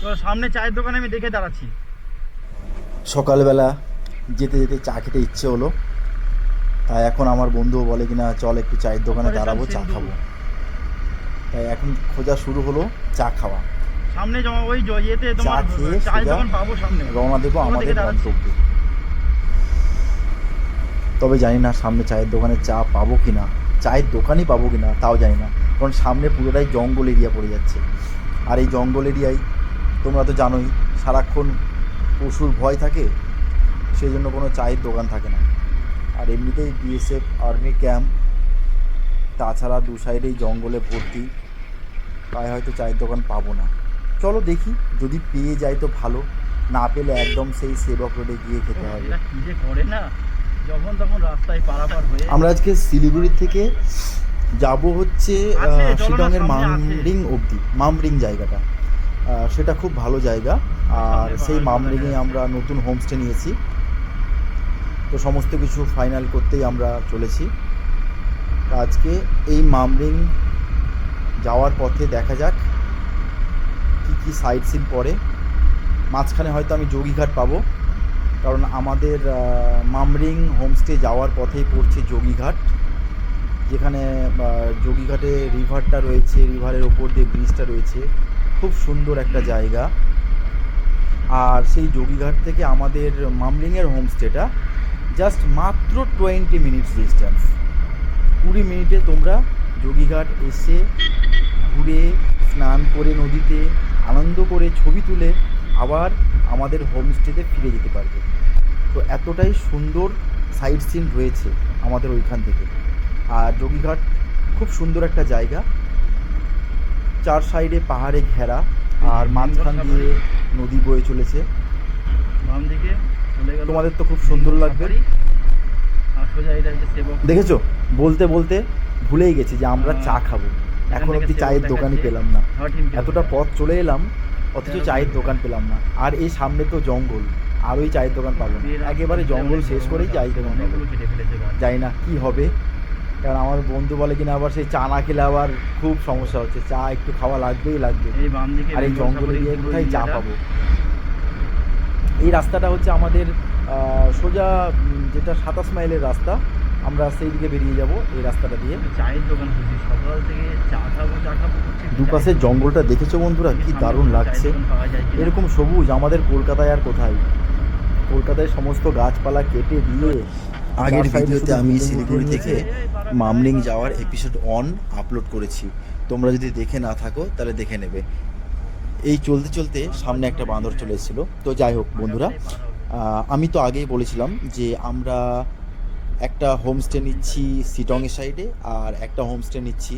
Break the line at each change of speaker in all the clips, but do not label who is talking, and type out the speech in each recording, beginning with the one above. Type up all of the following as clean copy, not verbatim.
তো সামনে চায়ের দোকানে আমি দেখে দাঁড়াচ্ছি।
সকালবেলা যেতে যেতে চা খেতে ইচ্ছে হলো, তাই এখন আমার বন্ধুও বলে কিনা চল একটু চায়ের দোকানে
অপারেশন
দাঁড়াবো, চা
সিন্ধু।
খাবো। তাই এখন খোঁজা শুরু হলো চা খাওয়া।
সামনে ওই ইয়েতে
চা
তোমার
খেয়ে
চায়ের
সোজা
দোকান পাবো সামনে,
রওনা দেবো
ওখান থেকে
আমাদের
দাঁড়াচ্ছি।
গন্তব্যে। তবে জানি না সামনে চায়ের দোকানে চা পাবো কি না, চায়ের দোকানই পাবো কি না তাও জানি না, কারণ সামনে পুরোটাই জঙ্গল এরিয়া পড়ে যাচ্ছে। আর এই জঙ্গল এরিয়ায় তোমরা তো জানোই সারাক্ষণ পশুর ভয় থাকে, সেই জন্য কোনো চায়ের দোকান থাকে না। আর এমনিতেই বিএসএফ আর্মি ক্যাম্প, তাছাড়া দু সাইডেই জঙ্গলে ভর্তি, তাই হয়তো চায়ের দোকান পাবো না। চলো দেখি, যদি পেয়ে যাই তো ভালো, না পেলে একদম সেই সেবক রোডে গিয়ে খেতে হবে।
এরা কি যে করে না, যখন তখন রাস্তায় পারাপার হয়ে।
আমরা আজকে শিলিগুড়ি থেকে যাব হচ্ছে
আছে, চলো না,
শিলংয়ের
সামনে আছে।
মামরিং অবধি। মামরিং জায়গাটা সেটা খুব ভালো জায়গা। আর
সামনে
সেই
পাহাড়গুলো
মামরিংয়ে
দেখা
আমরা
যাচ্ছে।
নতুন হোমস্টে নিয়েছি, তো সমস্ত কিছু ফাইনাল করতেই আমরা চলেছি। তা আজকে এই মামরিং যাওয়ার পথে দেখা যাক কী কী সাইট সিন পড়ে। মাঝখানে হয়তো আমি যোগীঘাট পাবো, কারণ আমাদের মামরিং হোমস্টে যাওয়ার পথেই পড়ছে যোগীঘাট, যেখানে যোগীঘাটে রিভারটা রয়েছে, রিভারের ওপর দিয়ে ব্রিজটা রয়েছে, খুব সুন্দর একটা জায়গা। আর সেই যোগীঘাট থেকে আমাদের মামরিংয়ের হোমস্টেটা জাস্ট মাত্র 20 মিনিটস ডিস্টেন্স। 20 মিনিটে তোমরা যোগীঘাট এসে ঘুরে স্নান করে নদীতে আনন্দ করে ছবি তুলে আবার আমাদের হোমস্টেতে ফিরে যেতে পারবে। তো এতটাই সুন্দর সাইট সিন রয়েছে আমাদের ওইখান থেকে। আর যোগীঘাট খুব সুন্দর একটা জায়গা, চার সাইডে পাহাড়ে ঘেরা, আর মাঝখান দিয়ে নদী বয়ে চলেছে।
বাম দিকে চলে গেল।
তোমাদের তো খুব সুন্দর লাগবে।
আর সোজা এটা হচ্ছে সেবক।
দেখেছো, বলতে বলতে ভুলেই গেছি যে আমরা চা খাবো, এখন অবধি চায়ের দোকানই পেলাম না। এতটা পথ চলে এলাম অথচ চায়ের দোকান পেলাম না। আর এই সামনে তো জঙ্গল, আর ওই চায়ের দোকান পাবো না, একেবারে জঙ্গল শেষ করেই চায়ের দোকান পাবো।
কেটে ফেলেছে গাছ।
জানি না কী হবে, কারণ আমার বন্ধু বলে কিনা আবার সেই চা না খেলে আবার খুব সমস্যা হচ্ছে, চা একটু খাওয়া লাগবেই লাগবে।
এই বাম দিকে
আর এই
বেঙ্গল
জঙ্গলে
সাফারি
গিয়ে
পুরো
কোথায় চা
এরিয়াটা।
পাবো? এই রাস্তাটা হচ্ছে আমাদের সোজা যেটা 27 মাইলের রাস্তা, আমরা সেই দিকে বেরিয়ে যাব এই রাস্তাটা দিয়ে।
চায়ের দোকান খুঁজছি সকাল থেকে, চা খাবো করছি।
দুপাশের জঙ্গলটা দেখেছো বন্ধুরা, কি দারুণ লাগছে। এরকম সবুজ আমাদের কলকাতায় আর কোথায়? কলকাতায় সমস্ত গাছপালা কেটে দিয়ে। আগের ভিডিওতে আমি শিলিগুড়ি থেকে মামরিং যাওয়ার এপিসোড 1 আপলোড করেছি, তোমরা যদি দেখে না থাকো তাহলে দেখে নেবে। এই চলতে চলতে সামনে একটা বাঁদর চলে এসেছিল। তো যাই হোক বন্ধুরা, আমি তো আগেই বলেছিলাম যে আমরা একটা হোমস্টে নিচ্ছি শিটংয়ের সাইডে, আর একটা হোমস্টে নিচ্ছি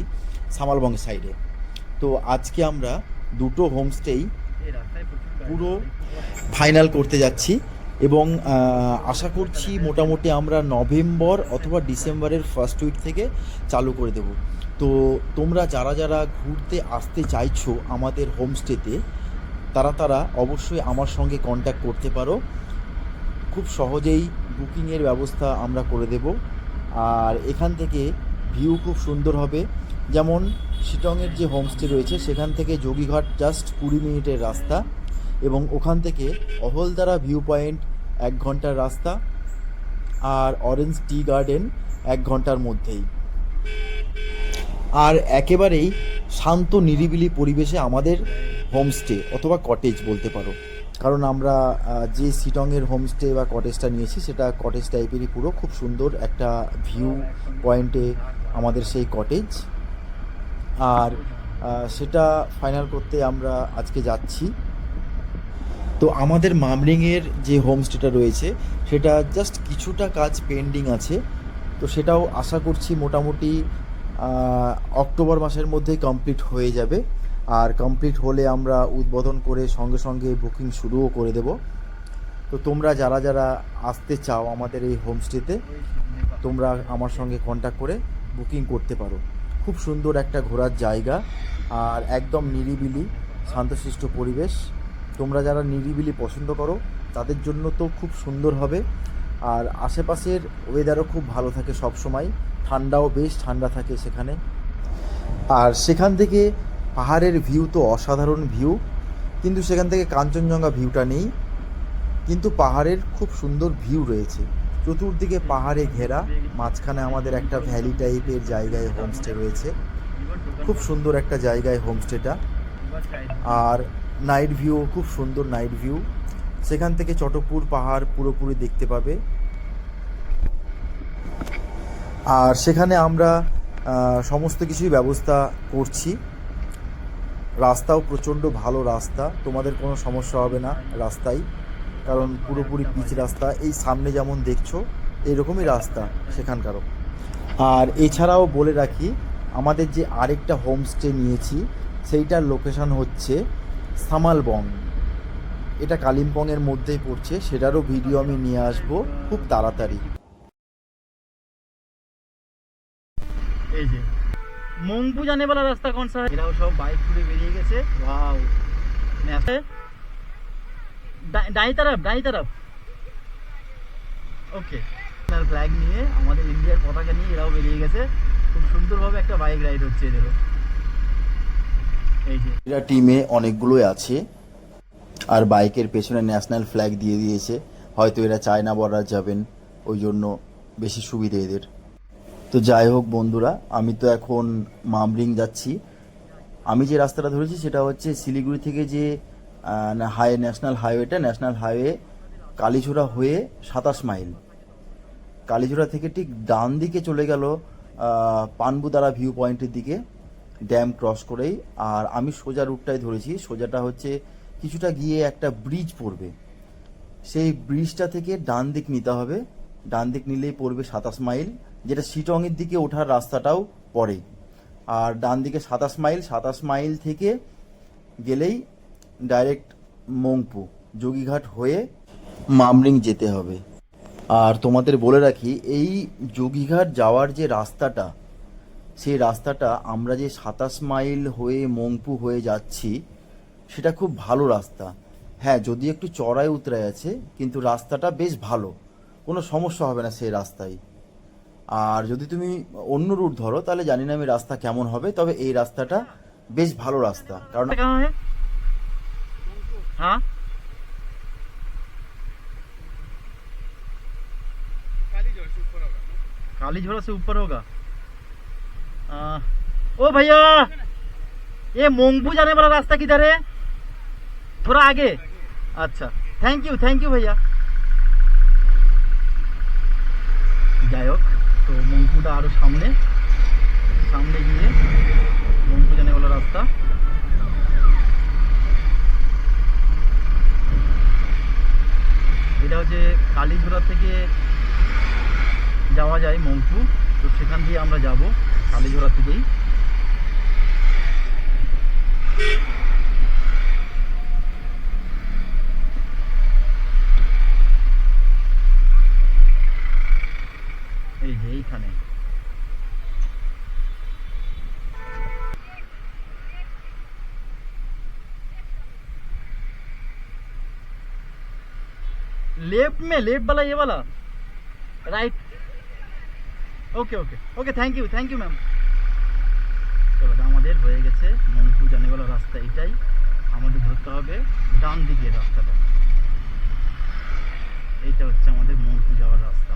সামালবঙ্গের সাইডে। তো আজকে আমরা দুটো হোমস্টেই পুরো ফাইনাল করতে যাচ্ছি, এবং আশা করছি মোটামুটি আমরা নভেম্বর অথবা ডিসেম্বরের ফার্স্ট উইক থেকে চালু করে দেব। তো তোমরা যারা যারা ঘুরতে আসতে চাইছো আমাদের হোমস্টেতে, তারা অবশ্যই আমার সঙ্গে কন্ট্যাক্ট করতে পারো। খুব সহজেই বুকিংয়ের ব্যবস্থা আমরা করে দেব। আর এখান থেকে ভিউ খুব সুন্দর হবে। যেমন শিটংয়ের যে হোমস্টে রয়েছে সেখান থেকে যোগীঘাট জাস্ট 20 মিনিটের রাস্তা, এবং ওখান থেকে অহলদারা ভিউ পয়েন্ট 1 ঘন্টার রাস্তা, আর অরেঞ্জ টি গার্ডেন 1 ঘন্টার মধ্যেই। আর একেবারেই শান্ত নিরিবিলি পরিবেশে আমাদের হোমস্টে অথবা কটেজ বলতে পারো, কারণ আমরা যে শিটংয়ের হোমস্টে বা কটেজটা নিয়েছি সেটা কটেজ টাইপেরই পুরো, খুব সুন্দর একটা ভিউ পয়েন্টে আমাদের সেই কটেজ। আর সেটা ফাইনাল করতে আমরা আজকে যাচ্ছি। তো আমাদের মামরিংয়ের যে হোমস্টেটা রয়েছে সেটা জাস্ট কিছুটা কাজ পেন্ডিং আছে, তো সেটাও আশা করছি মোটামুটি অক্টোবর মাসের মধ্যেই কমপ্লিট হয়ে যাবে। আর কমপ্লিট হলে আমরা উদ্বোধন করে সঙ্গে সঙ্গে বুকিং শুরুও করে দেব। তো তোমরা যারা যারা আসতে চাও আমাদের এই হোমস্টেতে, তোমরা আমার সঙ্গে কন্ট্যাক্ট করে বুকিং করতে পারো। খুব সুন্দর একটা ঘোরার জায়গা, আর একদম নিরিবিলি শান্তশিষ্ট পরিবেশ। তোমরা যারা নিরিবিলি পছন্দ করো তাদের জন্য তো খুব সুন্দর হবে। আর আশেপাশের ওয়েদারও খুব ভালো থাকে সব সময়, ঠান্ডাও বেশ ঠান্ডা থাকে সেখানে। আর সেখান থেকে পাহাড়ের ভিউ তো অসাধারণ ভিউ, কিন্তু সেখান থেকে কাঞ্চনজঙ্ঘা ভিউটা নেই, কিন্তু পাহাড়ের খুব সুন্দর ভিউ রয়েছে। চতুর্দিকে পাহাড়ে ঘেরা, মাঝখানে আমাদের একটা ভ্যালি টাইপের জায়গায় হোমস্টে রয়েছে। খুব সুন্দর একটা জায়গায় হোমস্টেটা, আর নাইট ভিউ খুব সুন্দর নাইট ভিউ। সেখান থেকে চটকপুর পাহাড় পুরোপুরি দেখতে পাবে। আর সেখানে আমরা সমস্ত কিছুই ব্যবস্থা করছি। রাস্তাও প্রচণ্ড ভালো রাস্তা, তোমাদের কোনো সমস্যা হবে না রাস্তায়, কারণ পুরোপুরি পিচ রাস্তা। এই সামনে যেমন দেখছো এইরকমই রাস্তা সেখানকারও। আর এছাড়াও বলে রাখি, আমাদের যে আরেকটা হোমস্টে নিয়েছি সেইটার লোকেশান হচ্ছে সামালবং। এটা কালিম্পংয়ের মধ্যেই পড়ছে, সেটারও ভিডিও আমি নিয়ে আসবো খুব তাড়াতাড়ি।
এই যে মংপু जाने वाला रास्ता कौन सा है? এরাও সব বাইক ঘুরে বেরিয়ে গেছে। ওয়াও, দাই तरफ ওকে। ফ্ল্যাগ নিয়ে, আমাদের ইন্ডিয়ার পতাকা নিয়ে এরাও বেরিয়ে গেছে। খুব সুন্দরভাবে একটা বাইক রাইড হচ্ছে এদেরও। এই যে
এরা টিমে অনেকগুলোই আছে, আর বাইকের পেছনে ন্যাশনাল ফ্ল্যাগ দিয়ে দিয়েছে। হয়তো এরা চায়না বর্ডার যাবেন, ওই জন্য বেশি সুবিধে এদের। তো যাই হোক বন্ধুরা, আমি তো এখন মামরিং যাচ্ছি। আমি যে রাস্তাটা ধরেছি সেটা হচ্ছে শিলিগুড়ি থেকে যে ন্যাশনাল হাইওয়ে কালীঝোড়া হয়ে 27 মাইল। কালীঝোড়া থেকে ঠিক ডান দিকে চলে গেল পানবুদারা ভিউ পয়েন্টের দিকে, ড্যাম ক্রস করেই। আর আমি সোজা রুটটাই ধরেছি। সোজাটা হচ্ছে কিছুটা গিয়ে একটা ব্রিজ পড়বে, সেই ব্রিজটা থেকে ডান দিক নিতে হবে। ডান দিক নিলেই পড়বে 27 মাইল, যেটা শিটংয়ের দিকে ওঠার রাস্তাটাও পড়ে। আর ডান দিকে 27 মাইল থেকে গেলেই ডাইরেক্ট মংপু যোগীঘাট হয়ে মামরিং যেতে হবে। আর তোমাদের বলে রাখি, এই যোগীঘাট যাওয়ার যে রাস্তাটা, সেই রাস্তাটা আমরা যে 27 মাইল হয়ে মংপু হয়ে যাচ্ছি সেটা খুব ভালো রাস্তা। হ্যাঁ, যদি একটু চড়াই উতরাই আছে, কিন্তু রাস্তাটা বেশ ভালো, কোনো সমস্যা হবে না সেই রাস্তায়। আর যদি তুমি অন্য রুট ধরো তাহলে জানি না আমি রাস্তা কেমন হবে, তবে এই রাস্তাটা বেশ ভালো রাস্তা। কারণ
हाँ कालीझोड़ा से ऊपर होगा। ओ भैया, ये मोंगपू जाने वाला रास्ता किधर है? थोड़ा आगे। अच्छा, थैंक यू भैया। যাই হোক, তো মংপুটা আরো সামনে গিয়ে মংপু जाने वाला রাস্তা। এটা হচ্ছে কালীঝোড়া থেকে যাওয়া যায় মংপু, তো সেখান দিয়ে আমরা যাব কালীঝোড়া থেকেই। এই যে এইখানে लेफ्ट में, लेफ्ट वाला, ये वाला right. Okay thank you ma'am. চলো, আমাদের হয়ে গেছে মংপু जाने वाला রাস্তা। এটাই আমাদের ধরতে হবে ডান দিকের রাস্তাটা। এইটা হচ্ছে আমাদের মংপু যাওয়ার রাস্তা।